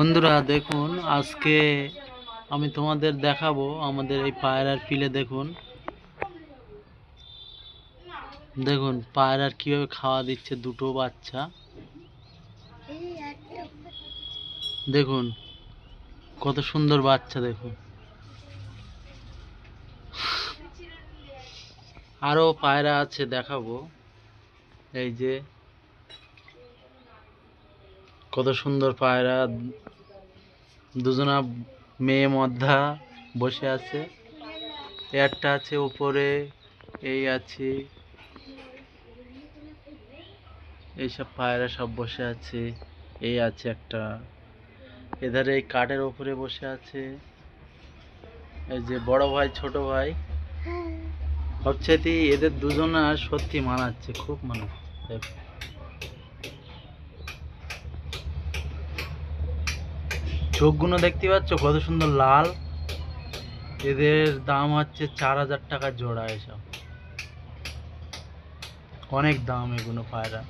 বন্ধুরা দেখুন, আজকে আমি তোমাদের দেখাবো আমাদের এই পায়রার পিলে। দেখুন দেখুন পায়রার কিভাবে খাওয়া দিচ্ছে দুটো বাচ্চা। দেখুন কত সুন্দর বাচ্চা। দেখুন আরো পায়রা আছে, দেখাবো। এই যে কত সুন্দর পায়রা, দুজনা মেয়ে মধ্যা বসে আছে। একটা আছে উপরে, এই আছে, এইসব পায়রা সব বসে আছে। এই আছে একটা, এধারে এই কাঠের উপরে বসে আছে। এই যে বড় ভাই ছোট ভাই, সবচেয়ে এদের দুজনা সত্যি মানাচ্ছে, খুব মানাচ্ছে। চোখগুলো দেখতে পাচ্ছ কত সুন্দর লাল। এদের দাম হচ্ছে 4,000 টাকা জোড়া। এসব অনেক দাম এগুলো পায়রা।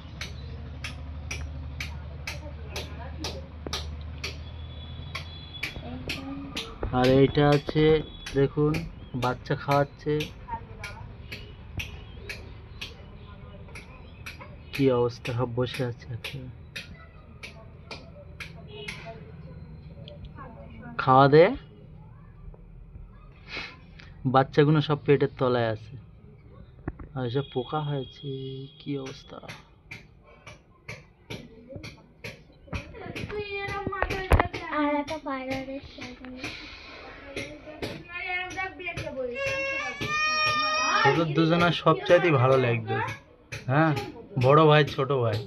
আর এইটা আছে, দেখুন বাচ্চা খাওয়াচ্ছে। কি অবস্থা, সব বসে আছে খাওয়া দে। বাচ্চাগুলো সব পেটের তলায় আছে, আর এসব পোকা হয়েছে। কি অবস্থা। তোদের দুজনের সবচাইতে ভালো লাগবে। হ্যাঁ, বড় ভাই ছোট ভাই।